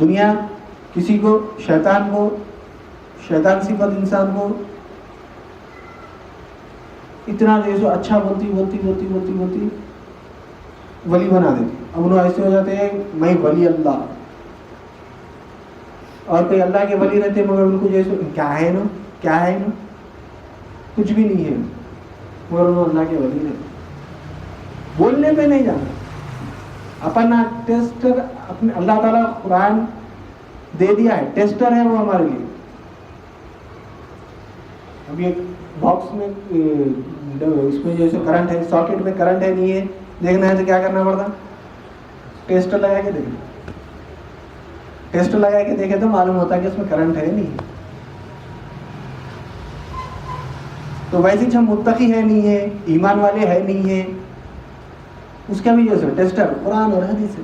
دنیا کسی کو شیطان صفت انسان کو اتنا جو اچھا بولتی ولی بنا دیتی. اب انہوں ایسے ہو جاتے ہیں میں ولی اللہ، اور کوئی اللہ کے ولی رہتے مگر ان کو جیسے کیا ہے نا کچھ بھی نہیں ہے مگر انہوں اللہ کے ولی رہتے. بولنے پہ نہیں جانا. اپنا ٹیسٹر اپنے اللہ تعالیٰ قرآن دے دیا ہے، ٹیسٹر ہے وہ ہمارے لیے. ابھی ایک باکس میں اس میں جیسے کرنٹ ہے، ساکٹ میں کرنٹ ہے نہیں ہے دیکھنا ہے تو کیا کرنا پڑتا؟ ٹیسٹر لگا کے دیکھنا. ٹیسٹر لگا کے دیکھے تو معلوم ہوتا ہے کہ اس میں کرنٹ ہے نہیں. تو ویسے ہم متقی ہے نہیں ہے، ایمان والے ہے نہیں ہے، اس کا بھی جو ہے ٹیسٹر قرآن اور حدیث ہے.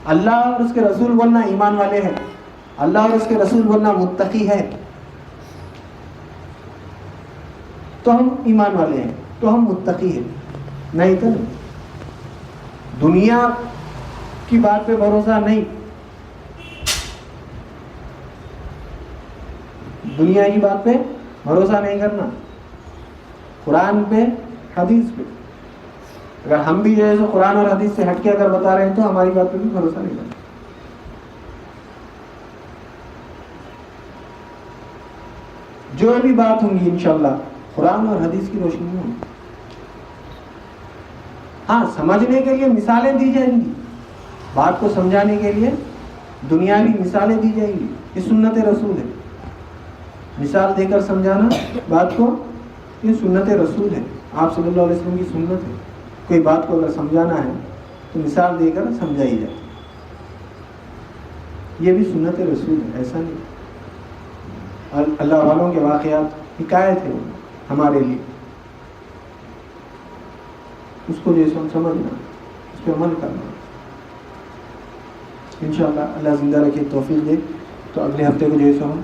اللہ اور اس کے رسول بولنا ایمان والے ہیں، اللہ اور اس کے رسول بولنا متقی ہے تو ہم ایمان والے ہیں. تو ہم متقی ہیں. نہیں تو نہیں. دنیا کی بات پہ بھروسہ نہیں, دنیا کی بات پہ بھروسہ نہیں کرنا, قرآن پہ, حدیث پہ. اگر ہم بھی جو ہے قرآن اور حدیث سے ہٹ کے اگر بتا رہے ہیں تو ہماری بات پہ بھی بھروسہ نہیں کرنا. جو بھی بات ہوں گی انشاءاللہ قرآن اور حدیث کی روشنی میں ہوں گی. ہاں, سمجھنے کے لیے مثالیں دی جائیں گی, بات کو سمجھانے کے لیے دنیاوی مثالیں دی جائیں گی. یہ سنت رسول ہے, مثال دے کر سمجھانا بات کو, یہ سنت رسول ہے, آپ صلی اللہ علیہ وسلم کی سنت ہے. کوئی بات کو اگر سمجھانا ہے تو مثال دے کر سمجھائی جائے, یہ بھی سنت رسول ہے. ایسا نہیں, اللہ والوں کے واقعات حکایت ہے ہمارے لیے, اس کو جو ہے سمجھنا, اس پہ عمل کرنا. انشاءاللہ اللہ زندہ رکھے, توفیق دے تو اگلے ہفتے کو جو ہے ہم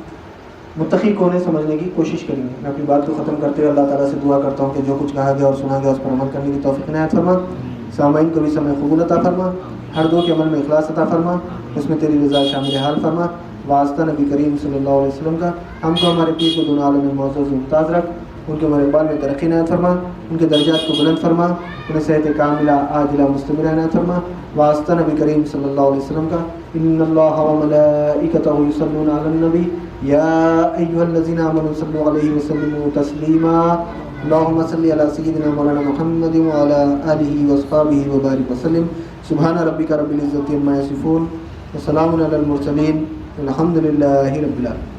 متقی کونے سمجھنے کی کوشش کریں گے. میں اپنی بات کو ختم کرتے ہوئے اللہ تعالیٰ سے دعا کرتا ہوں کہ جو کچھ کہا گیا اور سنا گیا اس پر عمل کرنے کی توفیق عنایت فرما. سامعین کو بھی سمے قبول عطا فرما, ہر دو کے عمل میں اخلاص عطا فرما, اس میں تیری رضا شامل حال فرما. واسطہ نبی کریم صلی اللہ علیہ وسلم کا ہم کو ہمارے پیر کو دونوں عالم میں معزز ممتاز رکھ, ان کے مربال میں ترقی عنایت فرما, ان کے درجات کو بلند فرما, انہیں صحت کاملہ عاجلہ مستمرہ عنایت فرما. واسطہ نبی کریم صلی اللہ علیہ وسلم کا ان اللہ وملائکتہ یصلون علی النبی یا ایھا الذین آمنوا صلوا علیہ وسلموا تسلیما. اللهم صل علی سیدنا مولانا محمد وعلی آلہ واصحابہ وبارک وسلم. سبحان ربک رب العزۃ عما یصفون وسلام علی المرسلین والحمد للہ رب العالمین.